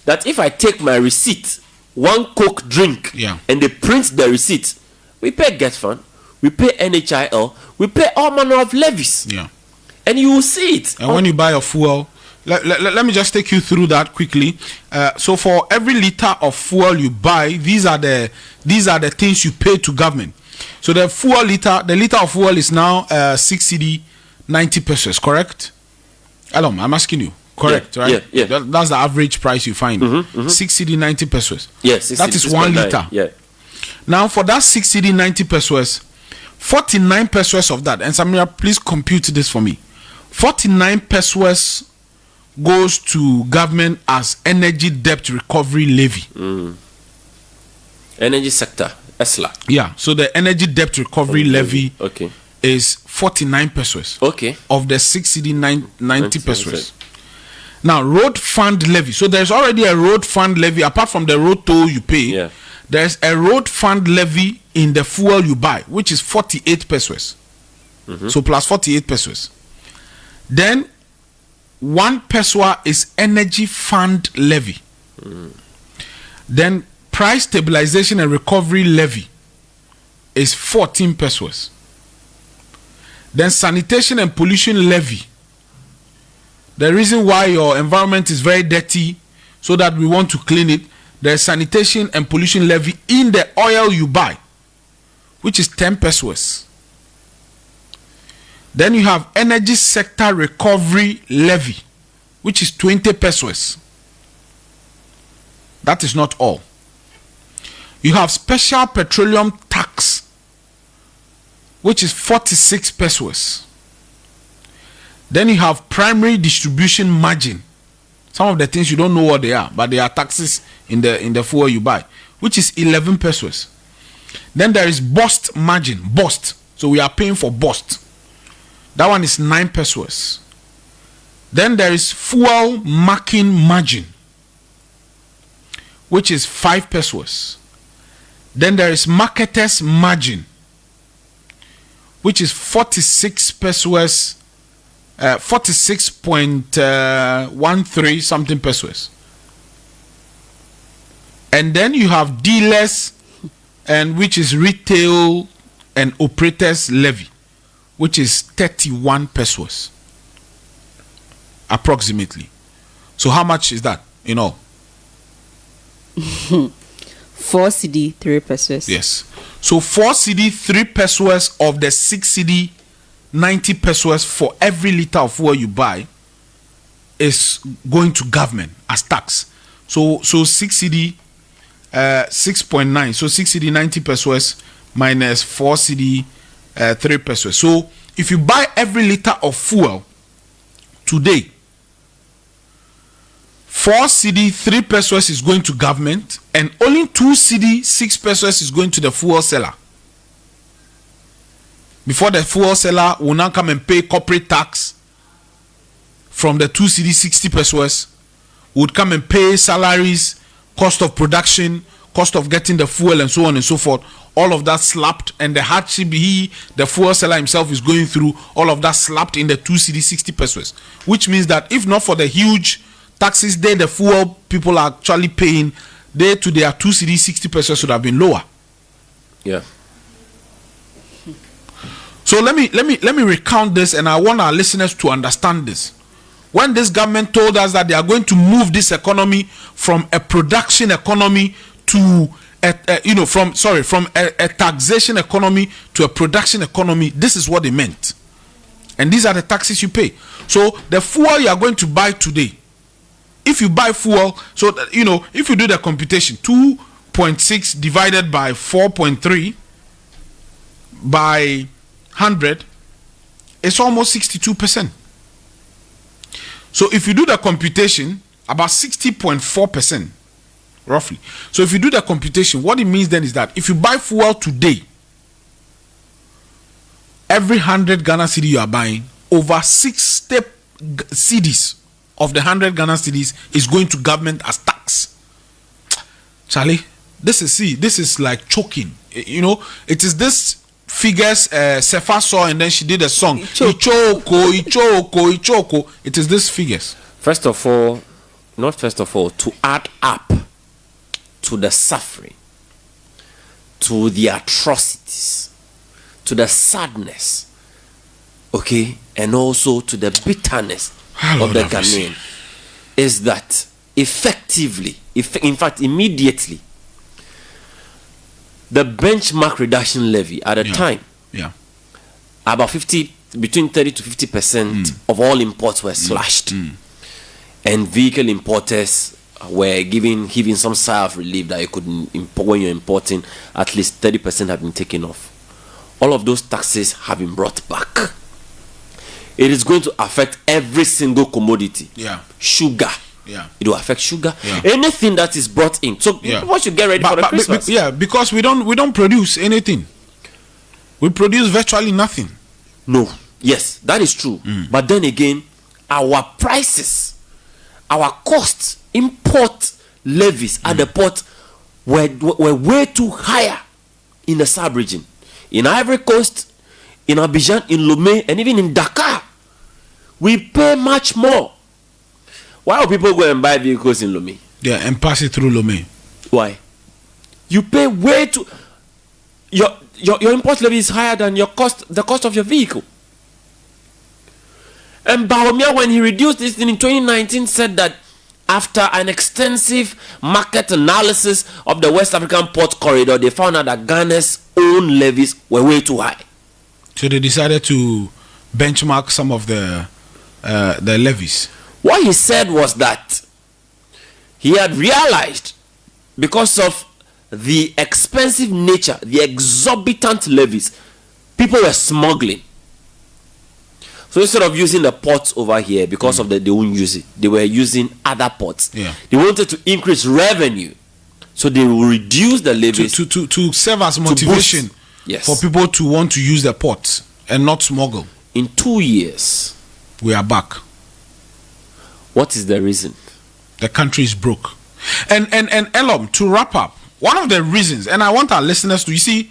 that if I take my receipt, one Coke drink, and they print the receipt, we pay Get Fund, we pay NHIL, we pay all manner of levies. Yeah. And you will see it. And when you buy a fuel, let me just take you through that quickly. So for every liter of fuel you buy, these are the things you pay to government. So the liter of fuel is now 6 cedi 90 pesos, correct? Hello, I'm asking you. Correct, right? Yeah. That's the average price you find. 6 cedi 90 pesos. Yes, that is 1 liter. Yeah. Now for that 6 cedi 90 pesos, 49 pesos of that, and Samira, please compute this for me. 49 pesos goes to government as energy debt recovery levy. Energy sector, ESLA. Yeah, so the energy debt recovery levy is 49 pesos. Okay. Of the 6 cedi 90 pesos. Now, road fund levy. So there's already a road fund levy apart from the road toll you pay. Yeah. There's a road fund levy in the fuel you buy, which is 48 pesos. So plus 48 pesos. Then 1 peso is energy fund levy. Then price stabilization and recovery levy is 14 pesos. Then sanitation and pollution levy. The reason why your environment is very dirty, so that we want to clean it, there's sanitation and pollution levy in the oil you buy, which is 10 pesos. Then you have energy sector recovery levy, which is 20 pesos. That is not all. You have special petroleum tax, which is 46 pesos. Then you have primary distribution margin. Some of the things you don't know what they are, but they are taxes in the fuel you buy, which is 11 pesos. Then there is burst margin, burst. So we are paying for burst. That one is 9 pesos. Then there is fuel marking margin, which is 5 pesos. Then there is marketers margin, which is 46 pesos, 46.13 something pesos. And then you have dealers, and which is retail and operators levy, which is 31 pesos approximately. So how much is that in all? 4 cedi 3 pesos. Yes. So 4 cedi 3 pesos of the 6 cedi 90 pesos for every liter of fuel you buy is going to government as tax. So 6 cedi 6.9. So 6 cedi 90 pesos minus 4 cedi 3 pesos. So if you buy every liter of fuel today, 4 cedi 3 pesos is going to government, and only 2 cedi 6 pesos is going to the fuel seller. Before the fuel seller will now come and pay corporate tax from the 2 cedi 60 pesos, would come and pay salaries, cost of production, cost of getting the fuel, and so on and so forth. All of that slapped, and the hardship the fuel seller himself is going through, all of that slapped in the 2 cedi 60 pesos. Which means that if not for the huge taxes the fuel people are actually paying, their 2 cedi 60 pesos should have been lower. Yeah. So let me recount this, and I want our listeners to understand this. When this government told us that they are going to move this economy from a production economy to from a taxation economy to a production economy, this is what they meant. And these are the taxes you pay. So the fuel you are going to buy today, if you buy fuel, so that, if you do the computation, 2.6 divided by 4.3 by 100, it's almost 62%. So if you do the computation, about 60.4% roughly. So if you do the computation, what it means then is that if you buy fuel today, every 100 Ghana cedi you are buying, over 60 cedis of the 100 Ghana cedis is going to government as tax. Charlie, this is like choking. It is this figures Sefa saw, and then she did a song. Ichoko. It is these figures. First of all, to add up to the suffering, to the atrocities, to the sadness, okay, and also to the bitterness of the Ghanaian, is that effectively, in fact, immediately, the benchmark reduction levy at the time, about between 30 to 50% of all imports were slashed, and vehicle importers were giving some sigh of relief that you could import. When you're importing, at least 30% have been taken off. All of those taxes have been brought back. It is going to affect every single commodity. Sugar. It will affect sugar. Anything that is brought in. So people should get ready for the Christmas. Because we don't produce anything. We produce virtually nothing. No. Yes, that is true. But then again, our prices, our costs, import levies at the port were way too higher in the sub-region. In Ivory Coast, in Abidjan, in Lomé, and even in Dakar, we pay much more. Why do people go and buy vehicles in Lomé? And pass it through Lomé. Why? You pay way too. Your import levy is higher than the cost of your vehicle. And Bawumia, when he reduced this thing in 2019, said that after an extensive market analysis of the West African port corridor, they found out that Ghana's own levies were way too high. So they decided to benchmark some of the levies. What he said was that he had realized, because of the expensive nature, the exorbitant levies, people were smuggling. So instead of using the ports over here, because of that they won't use it, they were using other ports. Yeah. They wanted to increase revenue, so they will reduce the levies to serve as motivation for people to want to use the ports and not smuggle. In 2 years, we are back. What is the reason? The country is broke. And Elom, to wrap up, one of the reasons, and I want our listeners to, you see,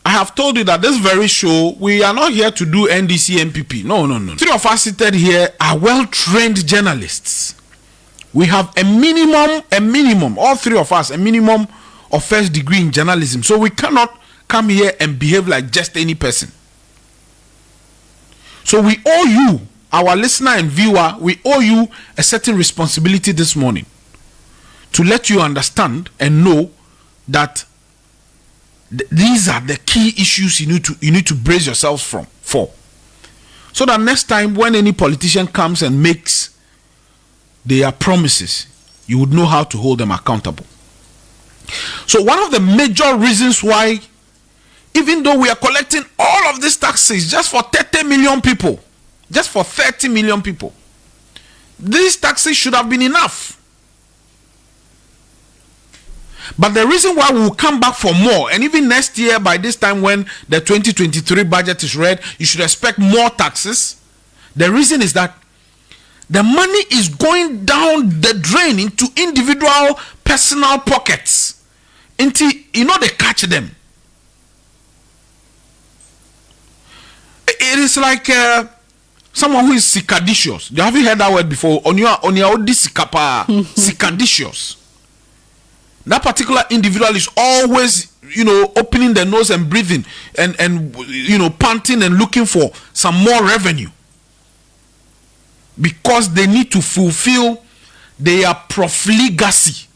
I have told you that this very show, we are not here to do NDC MPP. No. 3 of us seated here are well-trained journalists. We have a minimum, all 3 of us, a minimum of first degree in journalism. So we cannot come here and behave like just any person. So we owe you, our listener and viewer, we owe you a certain responsibility this morning to let you understand and know that these are the key issues you need to brace yourselves for, so that next time when any politician comes and makes their promises, you would know how to hold them accountable. So one of the major reasons why, even though we are collecting all of these taxes just for 30 million people, these taxes should have been enough. But the reason why we will come back for more, and even next year by this time when the 2023 budget is read, you should expect more taxes. The reason is that the money is going down the drain into individual personal pockets. Until, they catch them. It is like someone who is sikadicious. Have you heard that word before? On your sikadicious. That particular individual is always, opening their nose and breathing and panting and looking for some more revenue, because they need to fulfill their profligacy,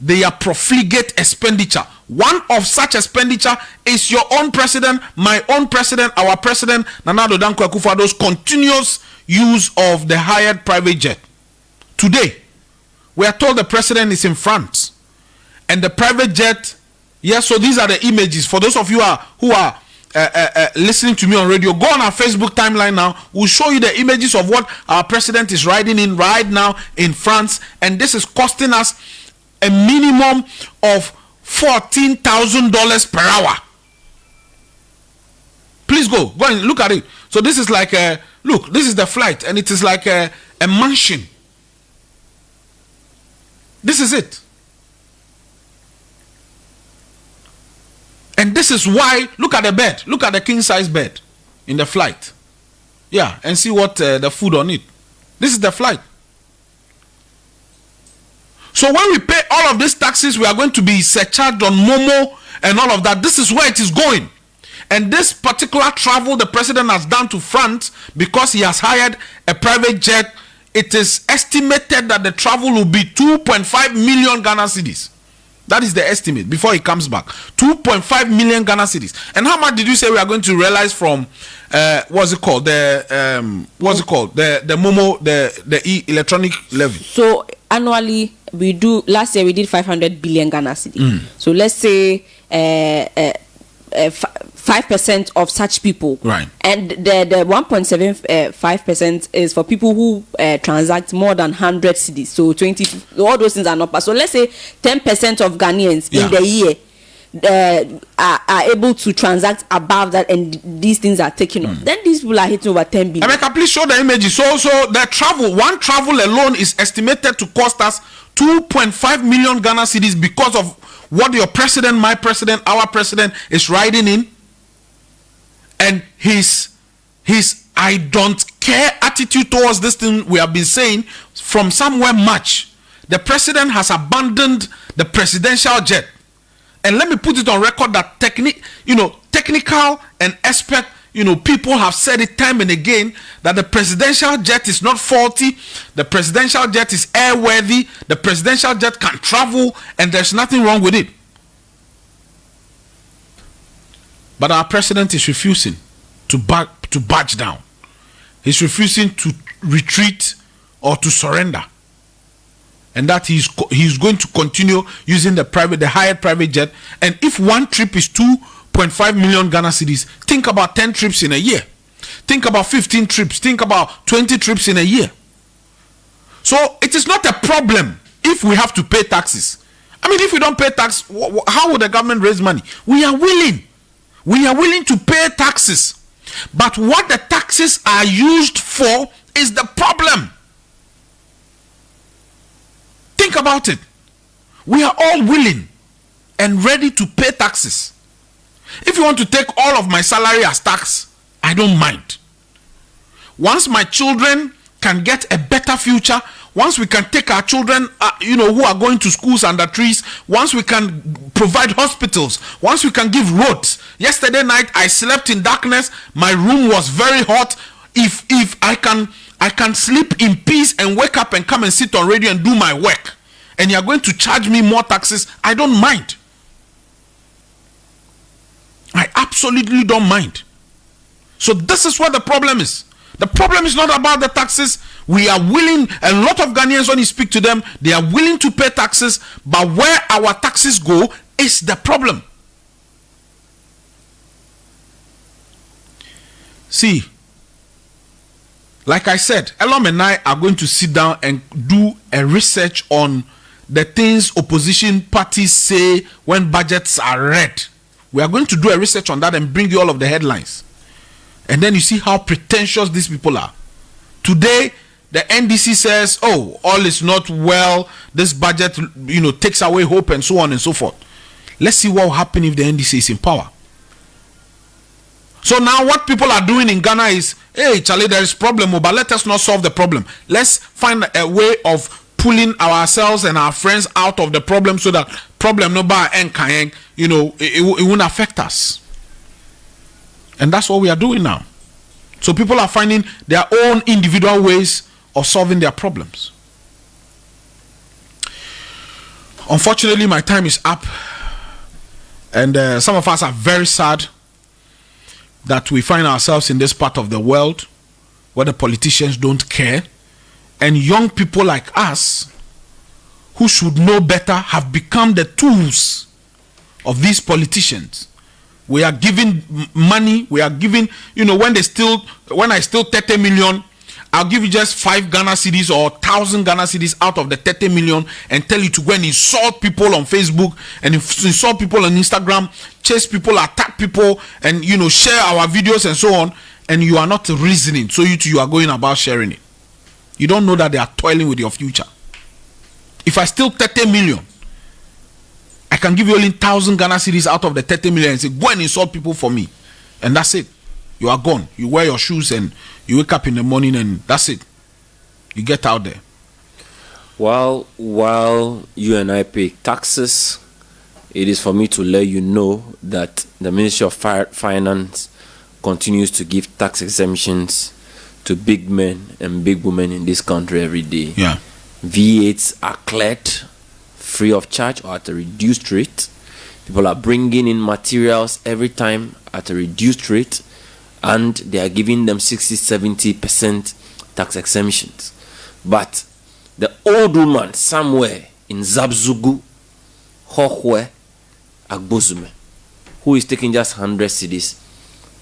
their profligate expenditure. One of such expenditure is your own president, my own president, our president, Nana Addo Dankwa Akufo-Addo's continuous use of the hired private jet. Today, we are told the president is in France. And the private jet, so these are the images. For those of you who are listening to me on radio, go on our Facebook timeline now. We'll show you the images of what our president is riding in right now in France. And this is costing us a minimum of $14,000 per hour. Please go and look at it. So this is like this is the flight, and it is like a mansion. This is it. And this is why, look at the bed. Look at the king-size bed in the flight. Yeah, and see what the food on it. This is the flight. So when we pay all of these taxes, we are going to be surcharged on Momo and all of that. This is where it is going. And this particular travel the president has done to France, because he has hired a private jet, it is estimated that the travel will be 2.5 million Ghana cedis. That is the estimate before he comes back. 2.5 million Ghana cedis. And how much did you say we are going to realize from what's it called? The Momo, the electronic levy? So annually last year we did 500 billion Ghana cedi. So let's say 5% of such people, right? And the 1.75% is for people who transact more than 100 cedis. So 20, all those things are not passed. So let's say 10% of Ghanaians in the year are able to transact above that, and these things are taken off. Then these people are hitting over 10 billion. Emeka, please show the images. So the one travel alone is estimated to cost us 2.5 million Ghana cedis because of what your president, my president, our president is riding in. And his I don't care attitude towards this thing we have been saying from somewhere much. The president has abandoned the presidential jet. And let me put it on record that technical and expert, people have said it time and again that the presidential jet is not faulty. The presidential jet is airworthy. The presidential jet can travel, and there's nothing wrong with it. But our president is refusing to budge down. He's refusing to retreat or to surrender. And that he's going to continue using the hired private jet. And if one trip is 2.5 million Ghana cedis, think about 10 trips in a year. Think about 15 trips. Think about 20 trips in a year. So it is not a problem if we have to pay taxes. I mean, if we don't pay tax, how would the government raise money? We are willing. We are willing to pay taxes. But what the taxes are used for is the problem. Think about it. We are all willing and ready to pay taxes. If you want to take all of my salary as tax, I don't mind. Once my children can get a better future, once we can take our children, who are going to schools under trees, once we can provide hospitals, once we can give roads. Yesterday night, I slept in darkness. My room was very hot. If I can sleep in peace and wake up and come and sit on radio and do my work, and you are going to charge me more taxes, I don't mind. I absolutely don't mind. So this is what the problem is. The problem is not about the taxes. We are willing, a lot of Ghanaians, when you speak to them, they are willing to pay taxes, but where our taxes go is the problem. See, like I said, Elom and I are going to sit down and do a research on the things opposition parties say when budgets are read. We are going to do a research on that and bring you all of the headlines. And then you see how pretentious these people are. Today, the NDC says, oh, all is not well. This budget, takes away hope and so on and so forth. Let's see what will happen if the NDC is in power. So now what people are doing in Ghana is, hey, Charlie, there is a problem, but let us not solve the problem. Let's find a way of pulling ourselves and our friends out of the problem so that problem no bar and it won't affect us. And that's what we are doing now. So people are finding their own individual ways of solving their problems. Unfortunately, my time is up. And some of us are very sad that we find ourselves in this part of the world where the politicians don't care. And young people like us, who should know better, have become the tools of these politicians. We are giving money. We are giving, when I steal 30 million, I'll give you just 5 Ghana cedis or 1,000 Ghana cedis out of the 30 million and tell you to go and insult people on Facebook and insult people on Instagram, chase people, attack people, and share our videos and so on. And you are not reasoning, so you are going about sharing it. You don't know that they are toiling with your future. If I steal 30 million, I can give you only 1,000 Ghana cedis out of the 30 million and say, go and insult people for me. And that's it. You are gone. You wear your shoes and you wake up in the morning and that's it. You get out there. While you and I pay taxes, it is for me to let you know that the Ministry of Finance continues to give tax exemptions to big men and big women in this country every day. Yeah. V8s are cleared free of charge or at a reduced rate. People are bringing in materials every time at a reduced rate, and they are giving them 60-70% tax exemptions. But the old woman somewhere in Zabzugu, Hohwe, Agbozume, who is taking just 100 cedis,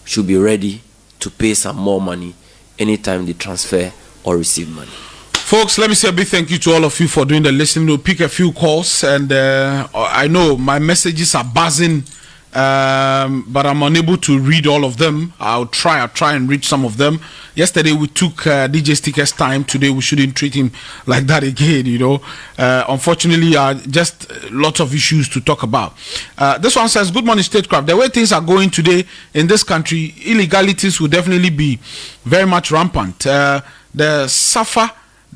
should be ready to pay some more money anytime they transfer or receive money. Folks, let me say a big thank you to all of you for doing the listening. We'll pick a few calls, and I know my messages are buzzing, but I'm unable to read all of them. I'll try and read some of them. Yesterday we took DJ Sticker's time. Today we shouldn't treat him like that again, Unfortunately, just lots of issues to talk about. This one says, good morning, Statecraft. The way things are going today in this country, illegalities will definitely be very much rampant. The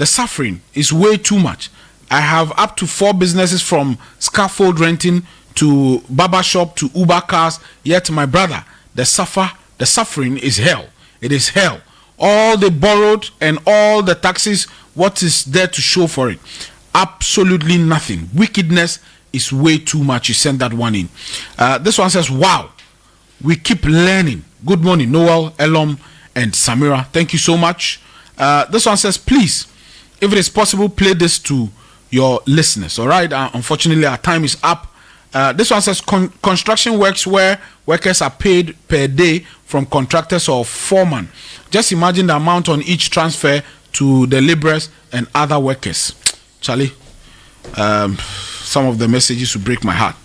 suffering is way too much. I have up to 4 businesses, from scaffold renting to barber shop to Uber cars. Yet my brother, the suffering is hell. It is hell. All they borrowed and all the taxes, what is there to show for it? Absolutely nothing. Wickedness is way too much. You send that one in. This one says, wow, we keep learning. Good morning, Noel, Elom, and Samira. Thank you so much. This one says, please, if it is possible, play this to your listeners. All right. Unfortunately, our time is up. This one says construction works where workers are paid per day from contractors or foreman. Just imagine the amount on each transfer to the laborers and other workers. Charlie, some of the messages will break my heart.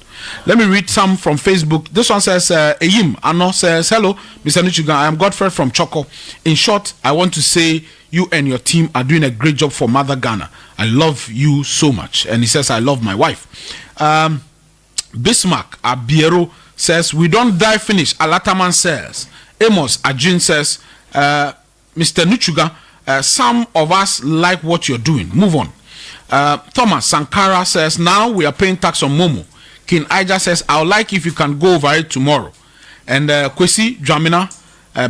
Let me read some from Facebook. This one says, Eyim Ano says, hello, Mr. Nuchuga. I am Godfrey from Choco. In short, I want to say you and your team are doing a great job for Mother Ghana. I love you so much. And he says, I love my wife. Bismarck Abiero says, we don't die finish. Alataman says. Amos Ajin says, Mr. Nuchuga, some of us like what you're doing. Move on. Thomas Sankara says, now we are paying tax on Momo. King Aija says, I would like if you can go over it tomorrow. And Kwesi Dramina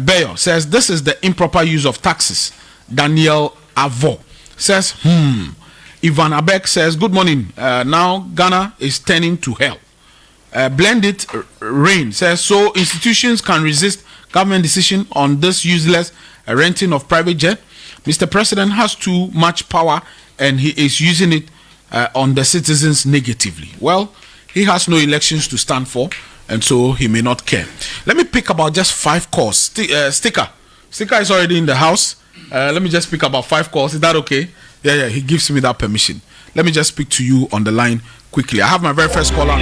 Bayo says, this is the improper use of taxes. Daniel Avo says, Ivan Abek says, good morning. Now Ghana is turning to hell. Blended Rain says, so institutions can resist government decision on this useless renting of private jet. Mr. President has too much power and he is using it on the citizens negatively. Well, he has no elections to stand for, and so he may not care. Let me pick about just 5 calls. Sticker is already in the house. Let me just pick about 5 calls. Is that okay? Yeah, he gives me that permission. Let me just speak to you on the line quickly. I have my very first caller.